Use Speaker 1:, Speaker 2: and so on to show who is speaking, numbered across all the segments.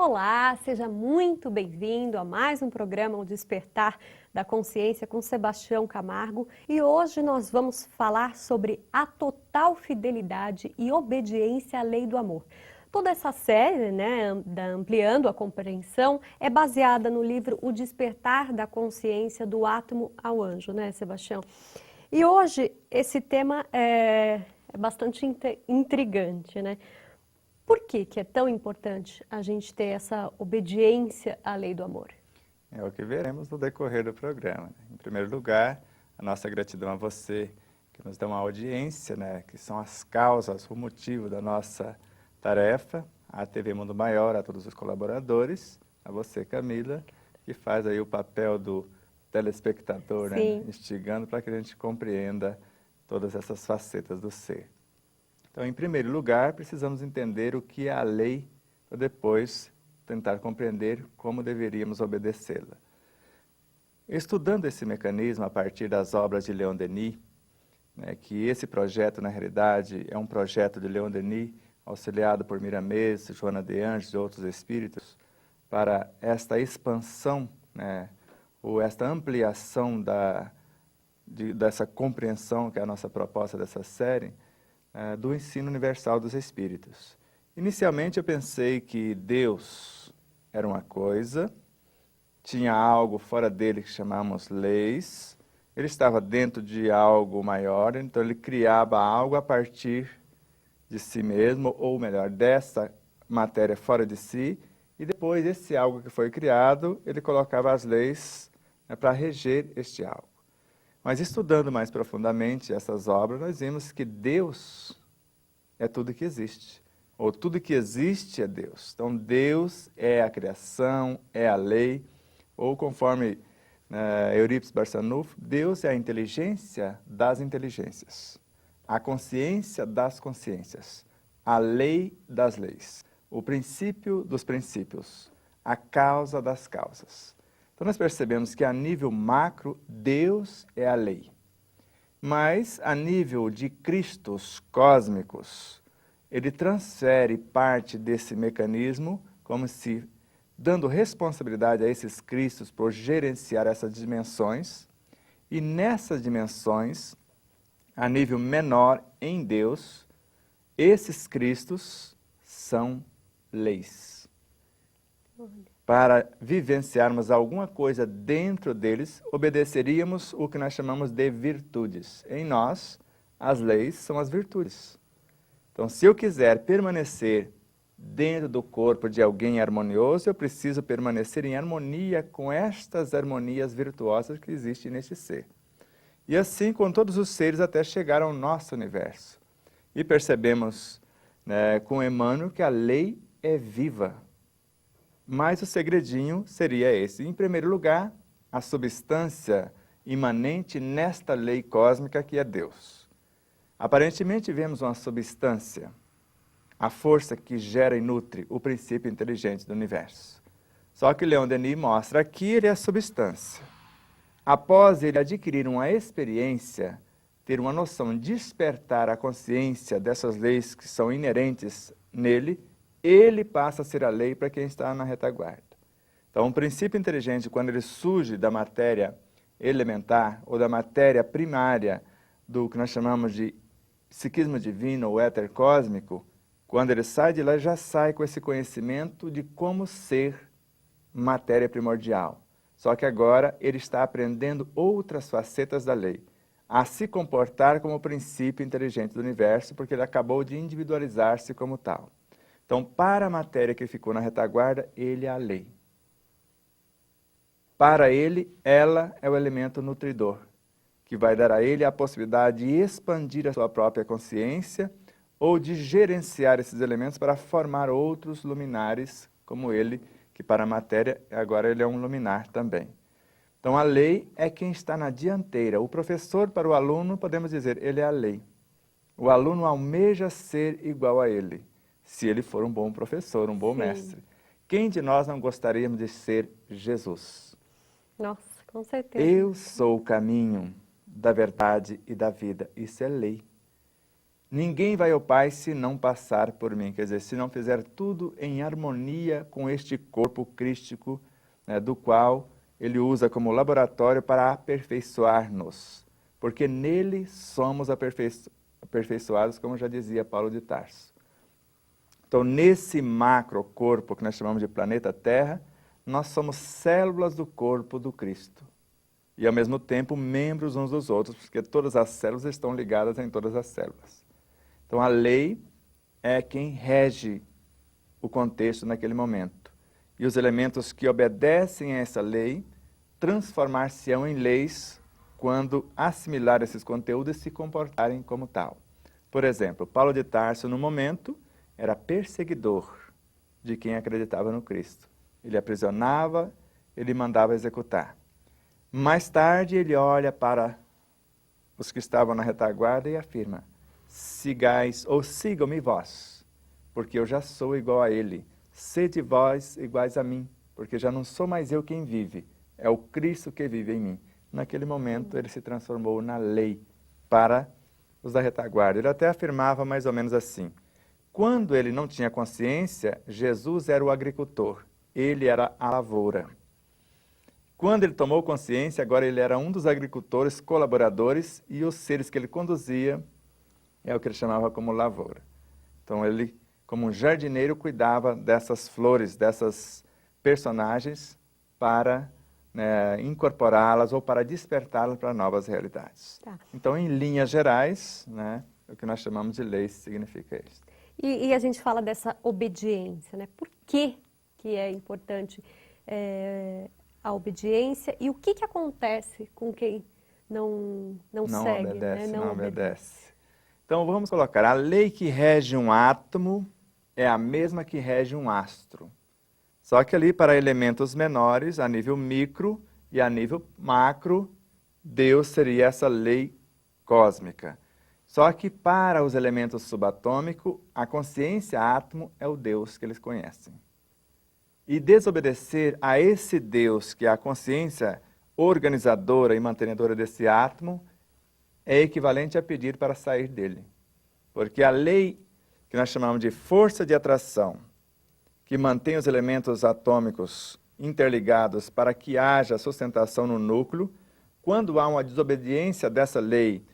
Speaker 1: Olá, seja muito bem-vindo a mais um programa O Despertar da Consciência com Sebastião Camargo e hoje nós vamos falar sobre a total fidelidade e obediência à lei do amor. Toda essa série, da Ampliando a Compreensão, é baseada no livro O Despertar da Consciência do Átomo ao Anjo, né, Sebastião? E hoje esse tema é bastante intrigante, né? Por que é tão importante a gente ter essa obediência à lei do amor?
Speaker 2: É o que veremos no decorrer do programa. Em primeiro lugar, a nossa gratidão a você, que nos dá uma audiência, que são as causas, o motivo da nossa tarefa, à TV Mundo Maior, a todos os colaboradores, a você, Camila, que faz aí o papel do telespectador, instigando para que a gente compreenda todas essas facetas do ser. Então, em primeiro lugar, precisamos entender o que é a lei, para depois tentar compreender como deveríamos obedecê-la. Estudando esse mecanismo a partir das obras de Leon Denis, que esse projeto, na realidade, é um projeto de Leon Denis, auxiliado por Miramês, Joana de Anjos e outros espíritos, para esta expansão, ou esta ampliação dessa compreensão, que é a nossa proposta dessa série, do ensino universal dos espíritos. Inicialmente eu pensei que Deus era uma coisa, tinha algo fora dele que chamamos leis, ele estava dentro de algo maior, então ele criava algo a partir de si mesmo, ou melhor, dessa matéria fora de si, e depois esse algo que foi criado, ele colocava as leis para reger este algo. Mas estudando mais profundamente essas obras, nós vimos que Deus é tudo que existe, ou tudo que existe é Deus. Então Deus é a criação, é a lei, ou conforme Eurípides Barçanufo, Deus é a inteligência das inteligências, a consciência das consciências, a lei das leis, o princípio dos princípios, a causa das causas. Então nós percebemos que a nível macro, Deus é a lei. Mas a nível de cristos cósmicos, ele transfere parte desse mecanismo, como se dando responsabilidade a esses cristos por gerenciar essas dimensões, e nessas dimensões, a nível menor em Deus, esses cristos são leis. Para vivenciarmos alguma coisa dentro deles, obedeceríamos o que nós chamamos de virtudes. Em nós, as leis são as virtudes. Então, se eu quiser permanecer dentro do corpo de alguém harmonioso, eu preciso permanecer em harmonia com estas harmonias virtuosas que existem neste ser. E assim com todos os seres até chegar ao nosso universo. E percebemos com Emmanuel que a lei é viva. Mas o segredinho seria esse. Em primeiro lugar, a substância imanente nesta lei cósmica que é Deus. Aparentemente vemos uma substância, a força que gera e nutre o princípio inteligente do universo. Só que Leon Denis mostra que ele é a substância. Após ele adquirir uma experiência, ter uma noção, despertar a consciência dessas leis que são inerentes nele, ele passa a ser a lei para quem está na retaguarda. Então, um princípio inteligente, quando ele surge da matéria elementar ou da matéria primária do que nós chamamos de psiquismo divino ou éter cósmico, quando ele sai de lá, já sai com esse conhecimento de como ser matéria primordial. Só que agora ele está aprendendo outras facetas da lei, a se comportar como o princípio inteligente do universo, porque ele acabou de individualizar-se como tal. Então, para a matéria que ficou na retaguarda, ele é a lei. Para ele, ela é o elemento nutridor, que vai dar a ele a possibilidade de expandir a sua própria consciência ou de gerenciar esses elementos para formar outros luminares, como ele, que para a matéria, agora ele é um luminar também. Então, a lei é quem está na dianteira. O professor, para o aluno, podemos dizer, ele é a lei. O aluno almeja ser igual a ele, se ele for um bom professor, um bom mestre. Quem de nós não gostaríamos de ser Jesus?
Speaker 1: Nossa, com certeza.
Speaker 2: Eu sou o caminho da verdade e da vida. Isso é lei. Ninguém vai ao Pai se não passar por mim, quer dizer, se não fizer tudo em harmonia com este corpo crístico, né, do qual ele usa como laboratório para aperfeiçoar-nos, porque nele somos aperfeiçoados, como já dizia Paulo de Tarso. Então, nesse macro corpo que nós chamamos de planeta Terra, nós somos células do corpo do Cristo. E, ao mesmo tempo, membros uns dos outros, porque todas as células estão ligadas em todas as células. Então, a lei é quem rege o contexto naquele momento. E os elementos que obedecem a essa lei transformar-se-ão em leis quando assimilar esses conteúdos e se comportarem como tal. Por exemplo, Paulo de Tarso, no momento, era perseguidor de quem acreditava no Cristo. Ele aprisionava, ele mandava executar. Mais tarde, ele olha para os que estavam na retaguarda e afirma: sigais ou sigam-me vós, porque eu já sou igual a ele. Sede vós iguais a mim, porque já não sou mais eu quem vive, é o Cristo que vive em mim. Naquele momento, ele se transformou na lei para os da retaguarda. Ele até afirmava mais ou menos assim: quando ele não tinha consciência, Jesus era o agricultor, ele era a lavoura. Quando ele tomou consciência, agora ele era um dos agricultores colaboradores e os seres que ele conduzia é o que ele chamava como lavoura. Então ele, como um jardineiro, cuidava dessas flores, dessas personagens para incorporá-las ou para despertá-las para novas realidades.
Speaker 1: Tá.
Speaker 2: Então, em linhas gerais, o que nós chamamos de lei significa isso.
Speaker 1: E a gente fala dessa obediência, né? Por que é importante a obediência e o que acontece com quem não segue,
Speaker 2: obedece,
Speaker 1: né?
Speaker 2: não obedece. Então, vamos colocar, a lei que rege um átomo é a mesma que rege um astro. Só que ali, para elementos menores, a nível micro e a nível macro, Deus seria essa lei cósmica. Só que para os elementos subatômicos, a consciência átomo é o Deus que eles conhecem. E desobedecer a esse Deus, que é a consciência organizadora e mantenedora desse átomo, é equivalente a pedir para sair dele. Porque a lei que nós chamamos de força de atração, que mantém os elementos atômicos interligados para que haja sustentação no núcleo, quando há uma desobediência dessa lei,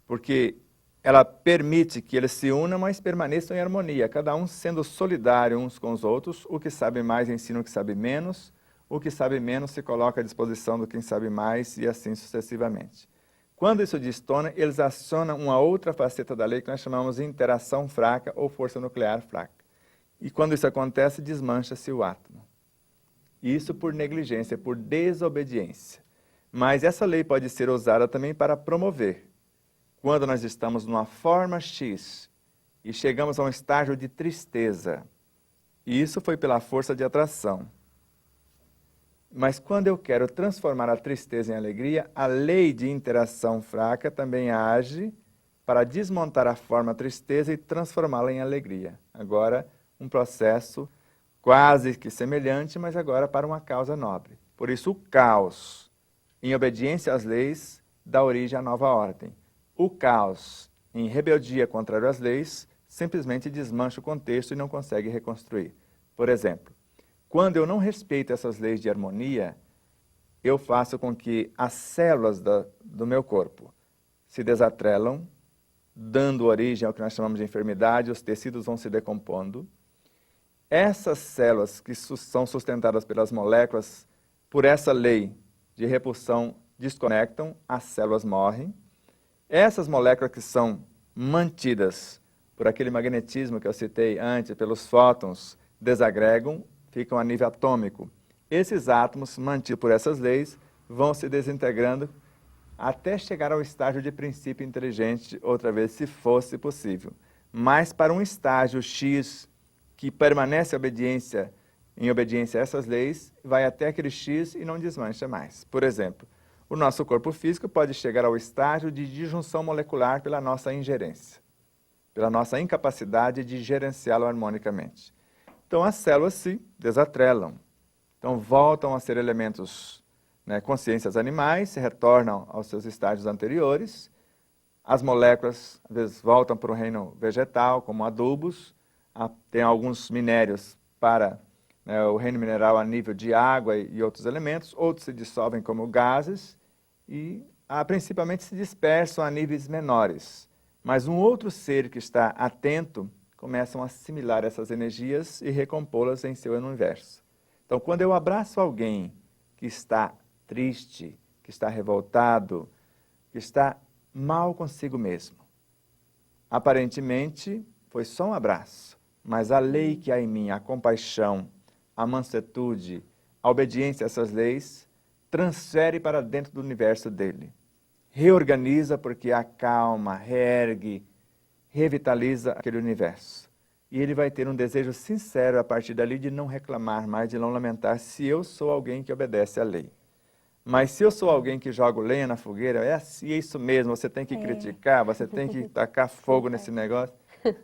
Speaker 2: porque ela permite que eles se unam, mas permaneçam em harmonia, cada um sendo solidário uns com os outros, o que sabe mais ensina o que sabe menos, o que sabe menos se coloca à disposição do quem sabe mais, e assim sucessivamente. Quando isso destona, eles acionam uma outra faceta da lei que nós chamamos de interação fraca ou força nuclear fraca. E quando isso acontece, desmancha-se o átomo. Isso por negligência, por desobediência. Mas essa lei pode ser usada também para promover. Quando nós estamos numa forma X e chegamos a um estágio de tristeza, e isso foi pela força de atração. Mas quando eu quero transformar a tristeza em alegria, a lei de interação fraca também age para desmontar a forma tristeza e transformá-la em alegria. Agora, um processo quase que semelhante, mas agora para uma causa nobre. Por isso, o caos, em obediência às leis, dá origem à nova ordem. O caos, em rebeldia contrário às leis, simplesmente desmancha o contexto e não consegue reconstruir. Por exemplo, quando eu não respeito essas leis de harmonia, eu faço com que as células do meu corpo se desatrelam, dando origem ao que nós chamamos de enfermidade, os tecidos vão se decompondo. Essas células que são sustentadas pelas moléculas, por essa lei de repulsão, desconectam, as células morrem. Essas moléculas que são mantidas por aquele magnetismo que eu citei antes, pelos fótons, desagregam, ficam a nível atômico. Esses átomos, mantidos por essas leis, vão se desintegrando até chegar ao estágio de princípio inteligente, outra vez, se fosse possível. Mas para um estágio X, que permanece em obediência a essas leis, vai até aquele X e não desmancha mais. Por exemplo, o nosso corpo físico pode chegar ao estágio de disjunção molecular pela nossa ingerência, pela nossa incapacidade de gerenciá-lo harmonicamente. Então, as células se desatrelam. Então, voltam a ser elementos, consciências animais, se retornam aos seus estágios anteriores. As moléculas, às vezes, voltam para o reino vegetal, como adubos. Tem alguns minérios para o reino mineral a nível de água e outros elementos. Outros se dissolvem como gases e, principalmente, se dispersam a níveis menores. Mas um outro ser que está atento começa a assimilar essas energias e recompô-las em seu universo. Então, quando eu abraço alguém que está triste, que está revoltado, que está mal consigo mesmo, aparentemente foi só um abraço, mas a lei que há em mim, a compaixão, a mansuetude, a obediência a essas leis, transfere para dentro do universo dele. Reorganiza porque acalma, reergue, revitaliza aquele universo. E ele vai ter um desejo sincero a partir dali de não reclamar mais, de não lamentar, se eu sou alguém que obedece à lei. Mas se eu sou alguém que joga lenha na fogueira, é isso mesmo, você tem que criticar, você tem que tacar fogo nesse negócio.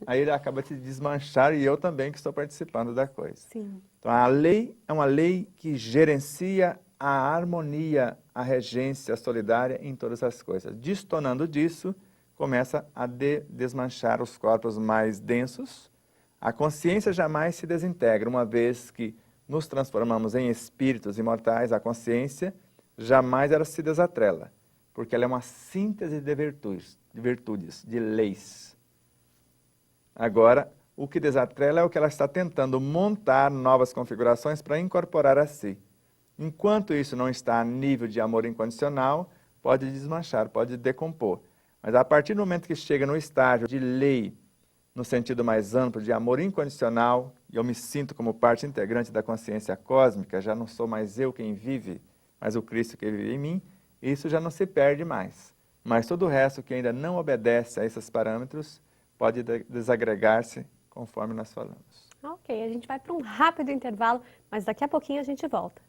Speaker 2: Aí ele acaba de desmanchar e eu também que estou participando da coisa.
Speaker 1: Sim.
Speaker 2: Então a lei é uma lei que gerencia a harmonia, a regência solidária em todas as coisas. Destonando disso, começa a desmanchar os corpos mais densos. A consciência jamais se desintegra, uma vez que nos transformamos em espíritos imortais, a consciência jamais ela se desatrela, porque ela é uma síntese de virtudes, de leis. Agora, o que desatrela é o que ela está tentando montar novas configurações para incorporar a si. Enquanto isso não está a nível de amor incondicional, pode desmanchar, pode decompor. Mas a partir do momento que chega no estágio de lei, no sentido mais amplo de amor incondicional, e eu me sinto como parte integrante da consciência cósmica, já não sou mais eu quem vive, mas o Cristo que vive em mim, isso já não se perde mais. Mas todo o resto que ainda não obedece a esses parâmetros pode desagregar-se conforme nós falamos.
Speaker 1: Ok, a gente vai para um rápido intervalo, mas daqui a pouquinho a gente volta.